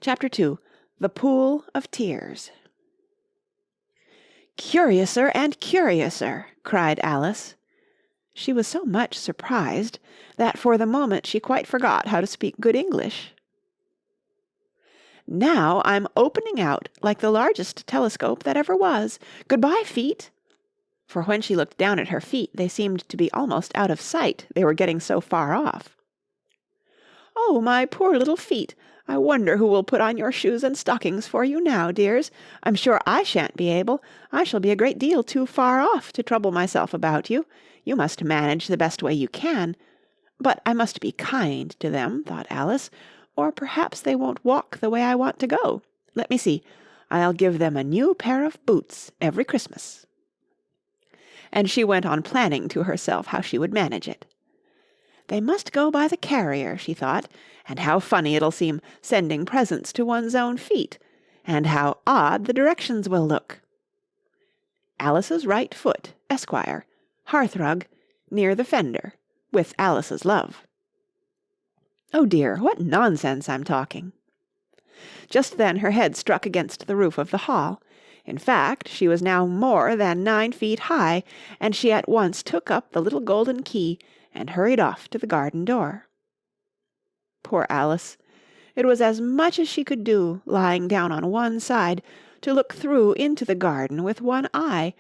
Chapter 2. The Pool of Tears. "Curiouser and curiouser!" cried Alice. She was so much surprised that for the moment she quite forgot how to speak good English. "Now I'm opening out like the largest telescope that ever was. Good-bye, feet!" For when she looked down at her feet, they seemed to be almost out of sight, they were getting so far off. "Oh, my poor little feet! I wonder who will put on your shoes and stockings for you now, dears. I'm sure I shan't be able. I shall be a great deal too far off to trouble myself about you. You must manage the best way you can. But I must be kind to them," thought Alice, "or perhaps they won't walk the way I want to go. Let me see. I'll give them a new pair of boots every Christmas." And she went on planning to herself how she would manage it. "They must go by the carrier," she thought, "and how funny it'll seem sending presents to one's own feet, and how odd the directions will look. Alice's right foot, Esquire, hearthrug, near the fender, with Alice's love. Oh dear, what nonsense I'm talking." Just then her head struck against the roof of the hall. In fact, she was now more than 9 feet high, and she at once took up the little golden key and hurried off to the garden door. Poor Alice! It was as much as she could do, lying down on one side, to look through into the garden with one eye,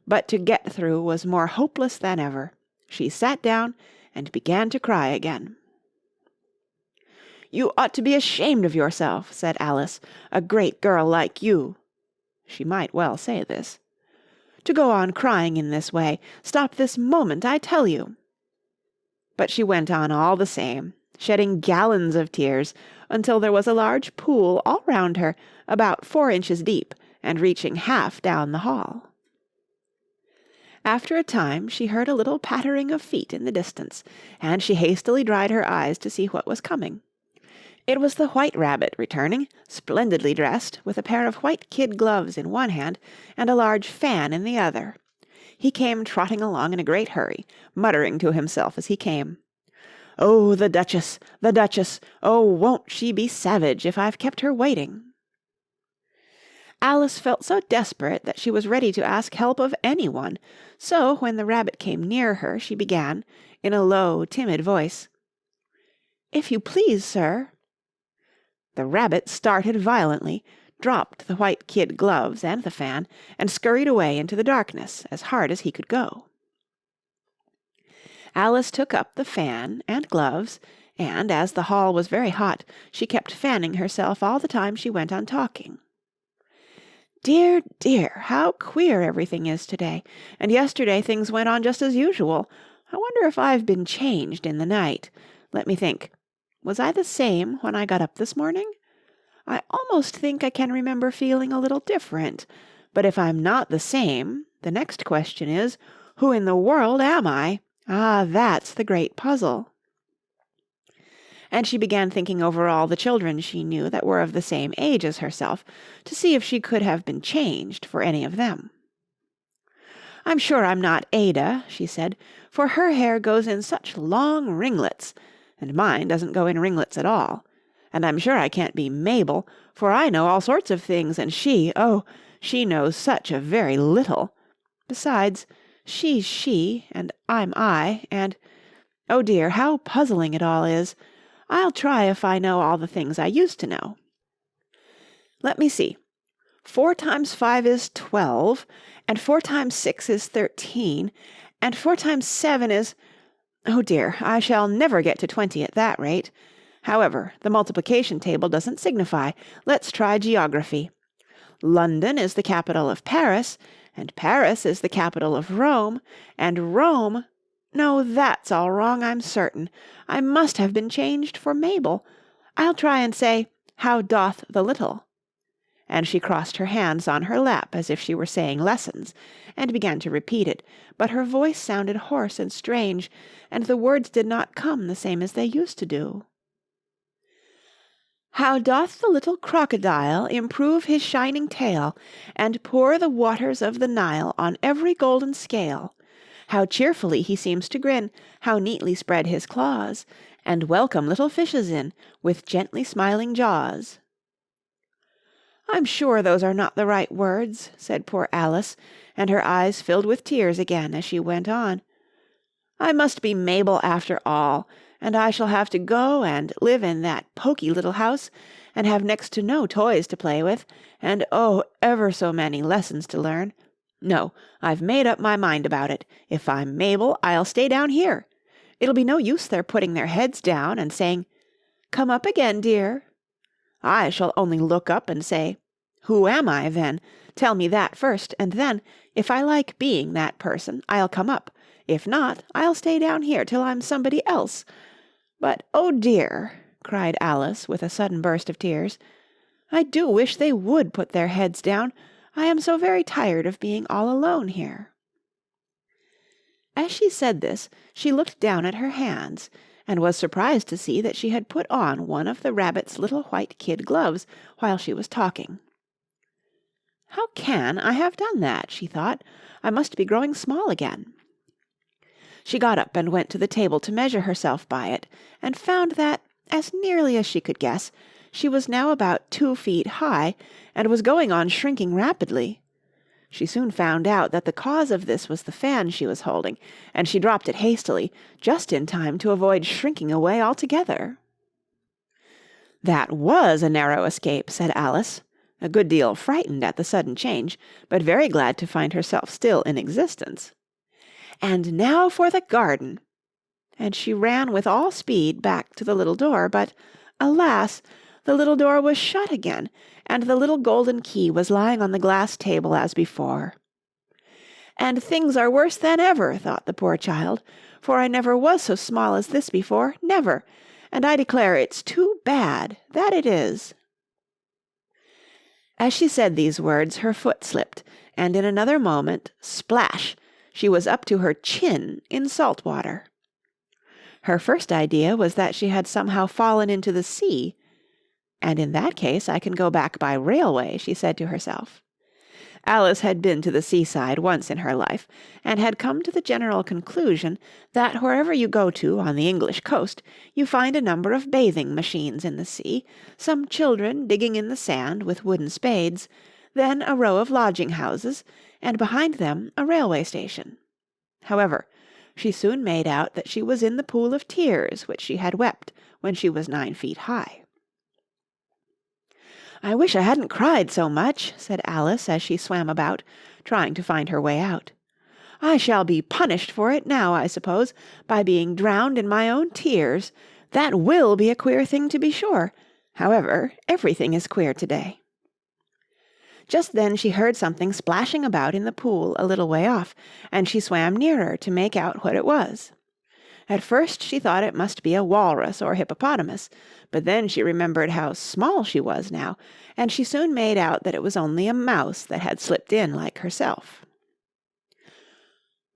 but to get through was more hopeless than ever. She sat down and began to cry again. "You ought to be ashamed of yourself," said Alice, "a great girl like you." She might well say this. "To go on crying in this way. Stop this moment, I tell you." But she went on all the same, shedding gallons of tears, until there was a large pool all round her, about 4 inches deep, and reaching half down the hall. After a time she heard a little pattering of feet in the distance, and she hastily dried her eyes to see what was coming. It was the White Rabbit returning, splendidly dressed, with a pair of white kid gloves in one hand and a large fan in the other. He came trotting along in a great hurry, muttering to himself as he came, "Oh, the Duchess, the Duchess! Oh, won't she be savage if I've kept her waiting!" Alice felt so desperate that she was ready to ask help of anyone, so when the rabbit came near her, she began, in a low, timid voice, "If you please, sir." The rabbit started violently, dropped the white kid gloves and the fan, and scurried away into the darkness as hard as he could go. Alice took up the fan and gloves, and, as the hall was very hot, she kept fanning herself all the time she went on talking. "Dear, dear, how queer everything is today, and yesterday things went on just as usual. I wonder if I've been changed in the night. Let me think. Was I the same when I got up this morning? I almost think I can remember feeling a little different. But if I'm not the same, the next question is, who in the world am I? Ah, that's the great puzzle." And she began thinking over all the children she knew that were of the same age as herself, to see if she could have been changed for any of them. "I'm sure I'm not Ada," she said, "for her hair goes in such long ringlets, and mine doesn't go in ringlets at all. And I'm sure I can't be Mabel, for I know all sorts of things, and she knows such a very little. Besides, she's she, and I'm I, and, oh dear, how puzzling it all is. I'll try if I know all the things I used to know. Let me see. 4 times 5 is 12, and 4 times 6 is 13, and 4 times 7 is... Oh dear, I shall never get to 20 at that rate. However, the multiplication table doesn't signify. Let's try geography. London is the capital of Paris, and Paris is the capital of Rome, and Rome... No, that's all wrong, I'm certain. I must have been changed for Mabel. I'll try and say, how doth the little? And she crossed her hands on her lap as if she were saying lessons, and began to repeat it, but her voice sounded hoarse and strange, and the words did not come the same as they used to do. How doth the little crocodile improve his shining tail, and pour the waters of the Nile on every golden scale? How cheerfully he seems to grin, how neatly spread his claws, and welcome little fishes in, with gently smiling jaws. I'm sure those are not the right words, said poor Alice, and her eyes filled with tears again as she went on. I must be Mabel after all, and I shall have to go and live in that poky little house, and have next to no toys to play with, and oh, ever so many lessons to learn. No, I've made up my mind about it. If I'm Mabel, I'll stay down here. It'll be no use their putting their heads down and saying, "Come up again, dear." I shall only look up and say, "Who am I, then? Tell me that first, and then, if I like being that person, I'll come up. If not, I'll stay down here till I'm somebody else. But, oh dear," cried Alice with a sudden burst of tears, "I do wish they would put their heads down. I am so very tired of being all alone here." As she said this, she looked down at her hands, and was surprised to see that she had put on one of the rabbit's little white kid gloves while she was talking. "How can I have done that?" she thought. "I must be growing small again." She got up and went to the table to measure herself by it, and found that, as nearly as she could guess, she was now about 2 feet high, and was going on shrinking rapidly. She soon found out that the cause of this was the fan she was holding, and she dropped it hastily, just in time to avoid shrinking away altogether. "That was a narrow escape," said Alice, a good deal frightened at the sudden change, but very glad to find herself still in existence. "And now for the garden!" And she ran with all speed back to the little door, but, alas, the little door was shut again, and the little golden key was lying on the glass table as before. "And things are worse than ever," thought the poor child, "for I never was so small as this before, never, and I declare it's too bad, that it is." As she said these words, her foot slipped, and in another moment, splash, she was up to her chin in salt water. Her first idea was that she had somehow fallen into the sea, "And in that case I can go back by railway," she said to herself. Alice had been to the seaside once in her life, and had come to the general conclusion that wherever you go to on the English coast, you find a number of bathing machines in the sea, some children digging in the sand with wooden spades, then a row of lodging-houses, and behind them a railway station. However, she soon made out that she was in the pool of tears which she had wept when she was 9 feet high. "I wish I hadn't cried so much," said Alice as she swam about, trying to find her way out. "I shall be punished for it now, I suppose, by being drowned in my own tears. That will be a queer thing, to be sure. However, everything is queer today." Just then she heard something splashing about in the pool a little way off, and she swam nearer to make out what it was. At first she thought it must be a walrus or hippopotamus, but then she remembered how small she was now, and she soon made out that it was only a mouse that had slipped in like herself.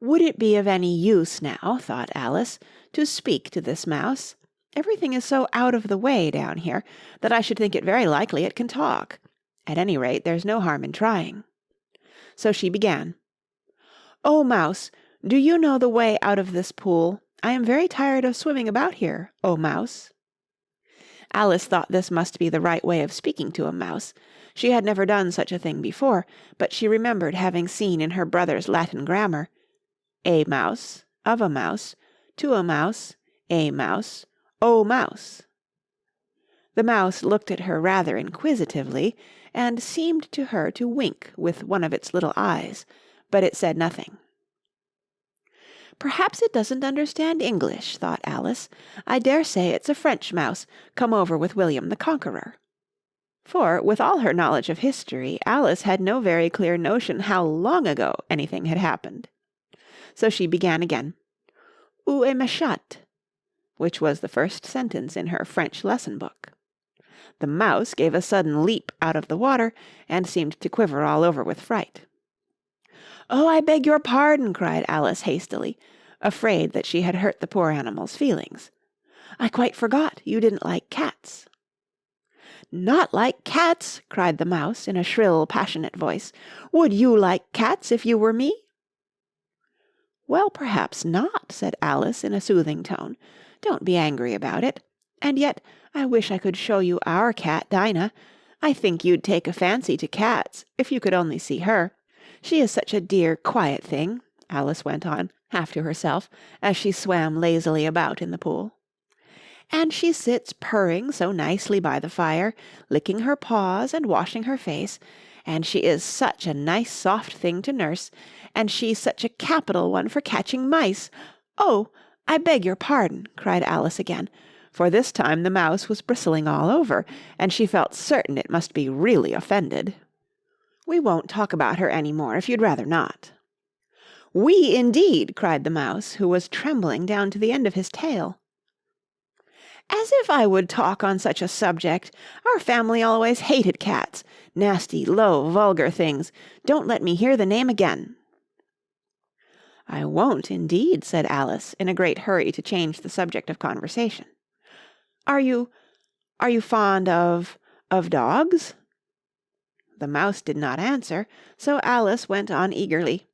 "Would it be of any use now," thought Alice, "to speak to this mouse? Everything is so out of the way down here that I should think it very likely it can talk. At any rate, there's no harm in trying." So she began. "Oh, Mouse, do you know the way out of this pool? I am very tired of swimming about here, oh Mouse." Alice thought this must be the right way of speaking to a mouse. She had never done such a thing before, but she remembered having seen in her brother's Latin grammar, "A mouse, of a mouse, to a mouse, a mouse, o mouse." The mouse looked at her rather inquisitively, and seemed to her to wink with one of its little eyes, but it said nothing. "Perhaps it doesn't understand English," thought Alice. "I dare say it's a French mouse, come over with William the Conqueror." For, with all her knowledge of history, Alice had no very clear notion how long ago anything had happened. So she began again, "Où est ma chatte?" which was the first sentence in her French lesson book. The mouse gave a sudden leap out of the water, and seemed to quiver all over with fright. "Oh, I beg your pardon," cried Alice hastily, afraid that she had hurt the poor animal's feelings. "I quite forgot you didn't like cats." "Not like cats!" cried the mouse in a shrill, passionate voice. "Would you like cats if you were me?" "Well, perhaps not," said Alice in a soothing tone. "Don't be angry about it. And yet I wish I could show you our cat, Dinah. I think you'd take a fancy to cats, if you could only see her. She is such a dear, quiet thing," Alice went on, half to herself, as she swam lazily about in the pool. "And she sits purring so nicely by the fire, licking her paws and washing her face, and she is such a nice soft thing to nurse, and she's such a capital one for catching mice. Oh, I beg your pardon," cried Alice again, for this time the mouse was bristling all over, and she felt certain it must be really offended. "We won't talk about her any more, if you'd rather not." "We, indeed!" cried the mouse, who was trembling down to the end of his tail. "As if I would talk on such a subject! Our family always hated cats. Nasty, low, vulgar things. Don't let me hear the name again." "I won't, indeed," said Alice, in a great hurry to change the subject of conversation. Are you fond of dogs?" The mouse did not answer, so Alice went on eagerly.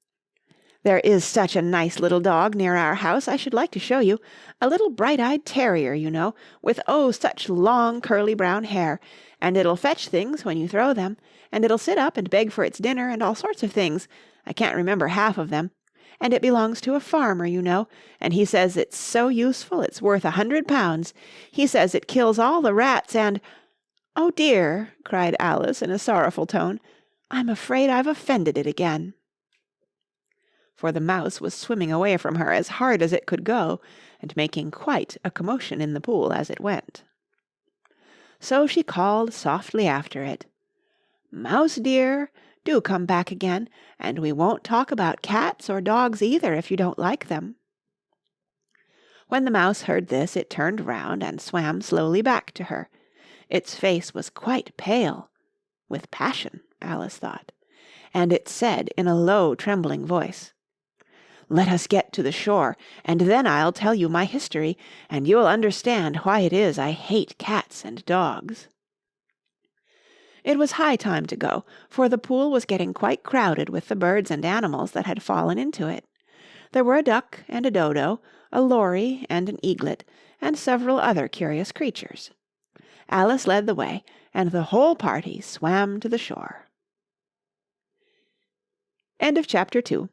"There is such a nice little dog near our house I should like to show you. A little bright-eyed terrier, you know, with oh, such long curly brown hair, and it'll fetch things when you throw them, and it'll sit up and beg for its dinner and all sorts of things. I can't remember half of them. And it belongs to a farmer, you know, and he says it's so useful it's worth £100. He says it kills all the rats and—" "Oh dear," cried Alice in a sorrowful tone, "I'm afraid I've offended it again." For the mouse was swimming away from her as hard as it could go, and making quite a commotion in the pool as it went. So she called softly after it, "Mouse dear, do come back again, and we won't talk about cats or dogs either if you don't like them." When the mouse heard this, it turned round and swam slowly back to her. Its face was quite pale, with passion, Alice thought, and it said in a low, trembling voice, "Let us get to the shore, and then I'll tell you my history, and you'll understand why it is I hate cats and dogs." It was high time to go, for the pool was getting quite crowded with the birds and animals that had fallen into it. There were a duck and a dodo, a lory and an eaglet, and several other curious creatures. Alice led the way, and the whole party swam to the shore. End of Chapter 2.